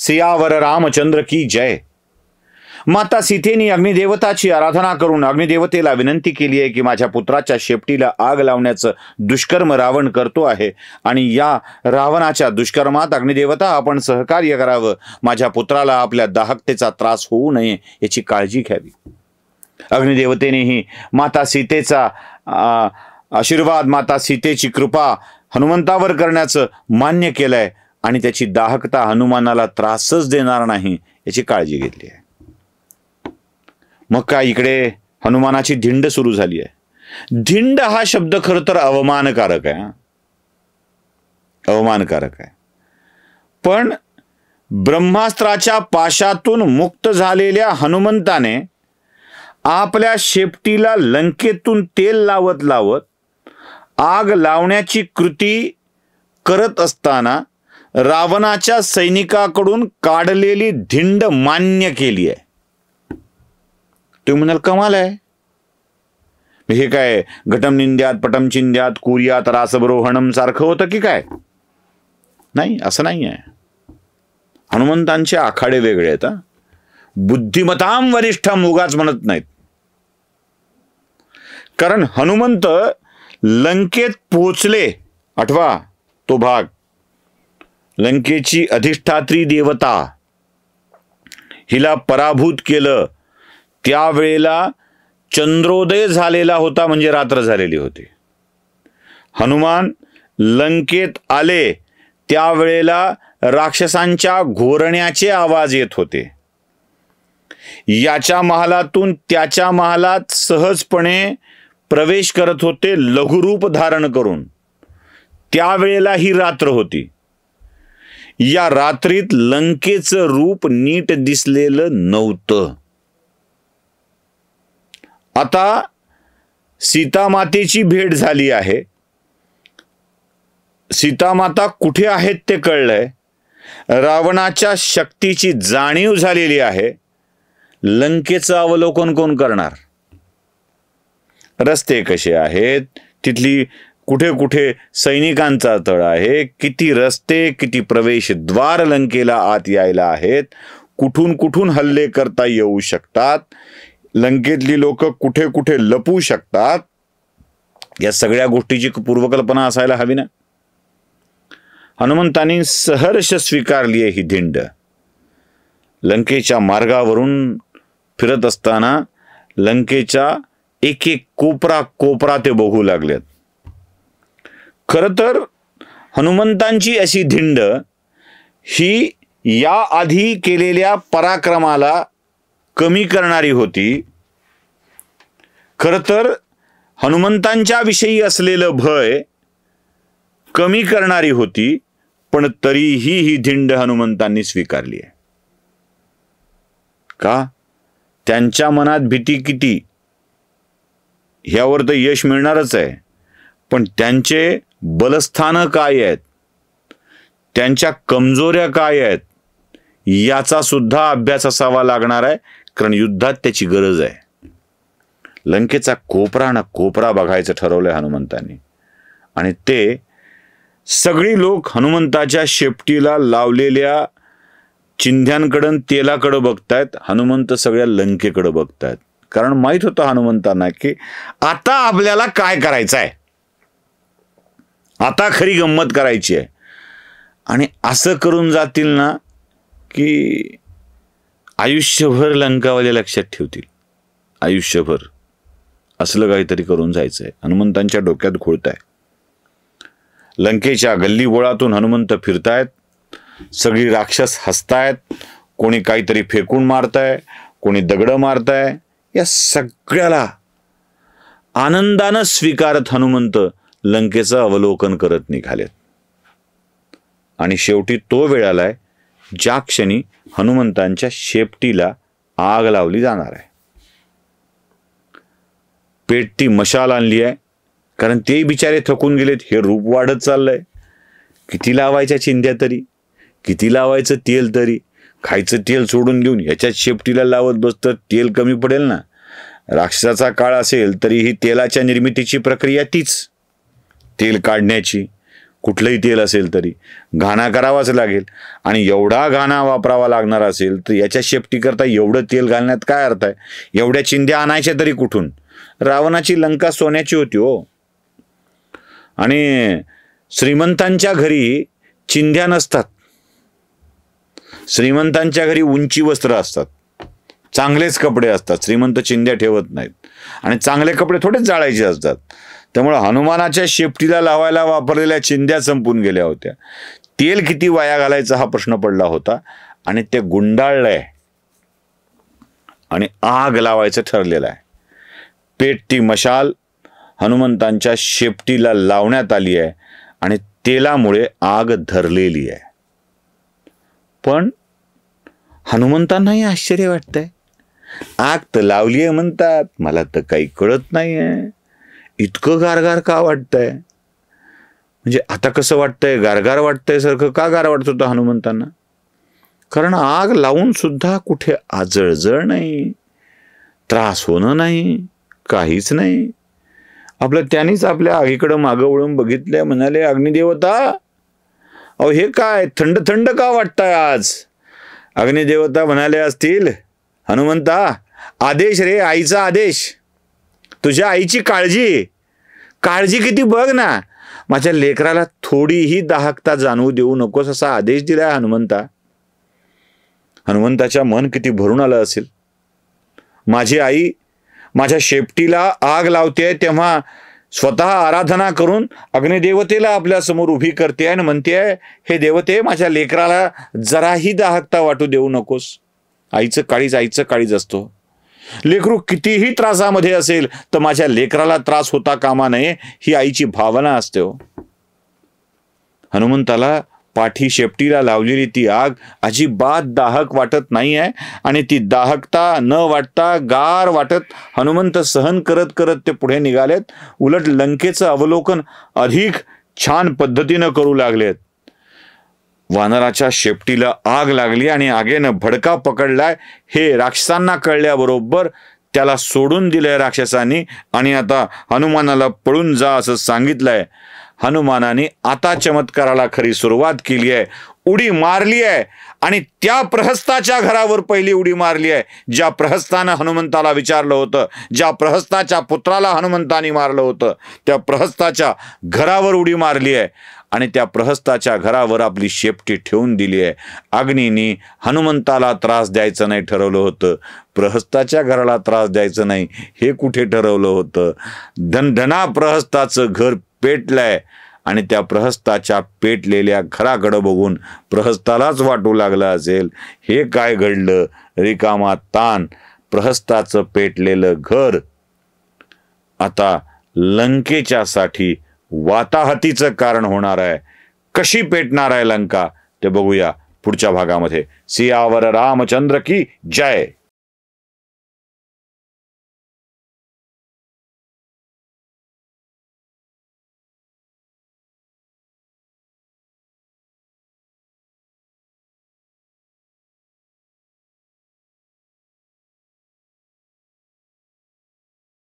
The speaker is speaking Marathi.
सियावर रामचंद्र की जय. माता सीतेने अग्निदेवताची आराधना करून अग्निदेवतेला विनंती केली आहे की माझ्या पुत्राच्या शेपटीला आग लावण्याचं दुष्कर्म रावण करतो आहे आणि या रावणाच्या दुष्कर्मात अग्निदेवता आपण सहकार्य करावं. माझ्या पुत्राला आपल्या दाहकतेचा त्रास होऊ नये याची काळजी घ्यावी. अग्निदेवतेनेही माता सीतेचा आशीर्वाद, माता सीतेची कृपा हनुमंतावर करण्याचं मान्य केलंय आणि त्याची दाहकता हनुमानाला त्रासच देणार नाही याची काळजी घेतली आहे. मग काय इकडे हनुमानाची धिंड सुरू झाली आहे. धिंड हा शब्द खरं तर अवमानकारक आहे, अवमानकारक आहे. पण ब्रह्मास्त्राच्या पाशातून मुक्त झालेल्या हनुमंताने आपल्या शेपटीला लंकेतून तेल लावत लावत आग लावण्याची कृती करत असताना रावणाच्या सैनिकाकडून काढलेली धिंड मान्य केली आहे. तुम्ही म्हणाल कमाल आहे, हे काय घटम निंद्यात पटम चिंद्यात कुर्यात रासबरोहणम सारखं होतं की काय? नाही, असं नाही आहे. हनुमंतांचे आखाडे वेगळे आहेत. बुद्धिमताम वरिष्ठम उगाच म्हणत नाहीत. कारण हनुमंत लंकेत पोचले. आठवा तो भाग, लंकेची अधिष्ठात्री देवता हिला पराभूत केलं. त्यावेळेला चंद्रोदय झालेला होता, म्हणजे रात्र झालेली होती. हनुमान लंकेत आले त्यावेळेला राक्षसांच्या घोरण्याचे आवाज येत होते. याच्या महालातून त्याच्या महालात सहजपणे प्रवेश करत होते लघुरूप धारण करून. त्यावेळेला ही रात्र होती. या रात्रीत लंकेचं रूप नीट दिसलेलं नव्हतं. आता सीतामातेची भेट झाली आहे. सीतामाता कुठे आहेत ते कळलंय. रावणाच्या शक्तीची जाणीव झालेली आहे. लंकेचं अवलोकन कोण करणार? रस्ते कसे आहेत, तिथली कुठे कुठे सैनिकांचा तळ आहे, किती रस्ते, किती प्रवेशद्वार लंकेला आत यायला आहेत, कुठून कुठून हल्ले करता येऊ शकतात, लंकेतली लोक कुठे कुठे लपू शकतात, या सगळ्या गोष्टीची पूर्वकल्पना असायला हवी ना. हनुमंतांनी सहर्ष स्वीकारली आहे ही धिंड. लंकेच्या मार्गावरून फिरत असताना लंकेच्या एक एक कोपरा कोपरा ते बघू लागलेत. खरं तर हनुमंतांची अशी धिंड ही या आधी केलेल्या पराक्रमाला कमी करणारी होती. खरं तर हनुमंतांच्या विषयी असलेलं भय कमी करणारी होती. पण तरीही ही धिंड हनुमंतांनी स्वीकारली आहे. का? त्यांच्या मनात भीती किती ह्यावर तर यश मिळणारच आहे. पण त्यांचे बलस्थानं काय आहेत, त्यांच्या कमजोऱ्या काय आहेत, याचा सुद्धा अभ्यास असावा लागणार आहे. कारण युद्धात त्याची गरज आहे. लंकेचा कोपरा ना कोपरा बघायचं ठरवलंय हनुमंतांनी. आणि ते सगळी लोक हनुमंताच्या शेपटीला लावलेल्या चिंध्यांकडं तेलाकडं बघतायत. हनुमंत सगळ्या लंकेकडं बघतायत. कारण माहित होतं हनुमंतांना की आता आपल्याला काय करायचं आहे, आता खरी गंमत करायची आहे. आणि असं करून जातील ना की आयुष्यभर लंकावाले लक्षात ठेवतील. आयुष्यभर असलं काहीतरी करून जायचंय. हनुमंतांच्या डोक्यात घोळताय. लंकेच्या गल्ली बोळातून हनुमंत फिरतायत. सगळी राक्षस हसतायत. कोणी काहीतरी फेकून मारताय, कोणी दगड मारताय. या सगळ्याला आनंदानं स्वीकारत हनुमंत लंकेचं अवलोकन करत निघालेत. आणि शेवटी तो वेळ आलाय ज्या क्षणी हनुमंतांच्या शेपटीला आग लावली जाणार आहे. पेटती मशाल आणली आहे. कारण ते बिचारे थकून गेलेत. हे रूप वाढत चाललंय. किती लावायच्या चिंध्या तरी, किती लावायचं तेल तरी. खायचं तेल सोडून देऊन ह्याच्यात शेपटीला लावत बसतं, तेल कमी पडेल ना. राक्षसाचा काळ असेल तरीही तेलाच्या निर्मितीची प्रक्रिया तीच. तेल काढण्याची, कुठलंही तेल असेल तरी घाणा करावाच लागेल, आणि एवढा घाणा वापरावा लागणार असेल तर याच्या शेपटीकरता एवढं तेल घालण्यात काय अर्थ आहे? एवढ्या चिंध्या आणायच्या तरी कुठून? रावणाची लंका सोन्याची होती हो. आणि श्रीमंतांच्या घरी चिंध्या नसतात. श्रीमंतांच्या घरी उंची वस्त्र असतात, चांगलेच कपडे असतात. श्रीमंत चिंध्या ठेवत नाहीत, आणि चांगले कपडे थोडेच जाळायचे असतात. त्यामुळे हनुमानाच्या शेपटीला लावायला वापरलेल्या चिंध्या संपून गेल्या होत्या. तेल किती वाया घालायचा हा प्रश्न पडला होता, आणि ते गुंडाळलंय आणि आग लावायचं ठरलेलं आहे. पेटती मशाल हनुमंतांच्या शेपटीला लावण्यात आली आहे, आणि तेलामुळे आग धरलेली आहे. पण हनुमंतांनाही आश्चर्य वाटतंय. आग तर लावली आहे म्हणतात, मला तर काही कळत नाहीये, इतकं गारगार का वाटतंय? म्हणजे आता कसं वाटतंय? गारगार वाटतंय सारखं का गार वाटत होतं हनुमंतांना? कारण आग लावून सुद्धा कुठे आजळजळ नाही, त्रास होणं नाही, काहीच नाही. आपलं त्यांनीच आपल्या आगीकडं मागं वळून बघितलं, म्हणाले, अग्निदेवता, अहो हे काय थंड थंड का वाटतंय आज? अग्निदेवता म्हणाले असतील, हनुमंता, आदेश रे, आईचा आदेश, तुझ्या आईची काळजी, काळजी किती बघ ना, माझ्या लेकराला थोडीही दाहकता जाणवू देऊ नकोस असा आदेश दिलाय हनुमंता. हनुमंताच्या मन किती भरून आलं असेल. माझी आई माझ्या शेपटीला आग लावते तेव्हा स्वतः आराधना करून अग्निदेवतेला आपल्या समोर उभी करते आणि म्हणते, हे देवते, माझ्या लेकराला जराही दाहकता वाटू देऊ नकोस. आईचं काळीज असतो. लेकरू कितीही त्रासामध्ये असेल तर माझ्या लेकराला त्रास होता कामा नये, ही आईची भावना असते हो. हनुमंताला पाठी शेपटीला लावलेली ती आग अजिबात दाहक वाटत नाही आहे, आणि ती दाहकता न वाटता गार वाटत हनुमंत सहन करत करत ते पुढे निघालेत. उलट लंकेचं अवलोकन अधिक छान पद्धतीनं करू लागलेत. वानराच्या शेपटीला आग लागली आणि आगेनं भडका पकडलाय हे राक्षसांना कळल्याबरोबर त्याला सोडून दिलंय राक्षसांनी, आणि आता हनुमानाला पळून जा असं सांगितलंय. हनुमानाने आता चमत्काराला खरी सुरुवात केली आहे. उडी मारली आहे, आणि त्या प्रहस्ताच्या घरावर पहिली उडी मारली आहे, ज्या प्रहस्तानं हनुमंताला विचारलं होतं, ज्या प्रहस्ताच्या पुत्राला हनुमंतानी मारलं होतं, त्या प्रहस्ताच्या घरावर उडी मारली आहे, आणि त्या प्रहस्ताच्या घरावर आपली शेपटी ठेवून दिली आहे. अग्नीने हनुमंताला त्रास द्यायचं नाही ठरवलं होतं, प्रहस्ताच्या घराला त्रास द्यायचं नाही हे कुठे ठरवलं होतं? धनधना प्रहस्ताचं घर पेटलंय, आणि त्या प्रहस्ताच्या पेटलेल्या घराकडं बघून प्रहस्तालाच वाटू लागलं असेल, हे काय घडलं? रिकामा ताण. प्रहस्ताचं पेटलेलं घर आता लंकेच्यासाठी वाताहतीचं कारण होणार आहे. कशी पेटणार आहे लंका ते बघूया पुढच्या भागामध्ये. सियावर रामचंद्र की जय.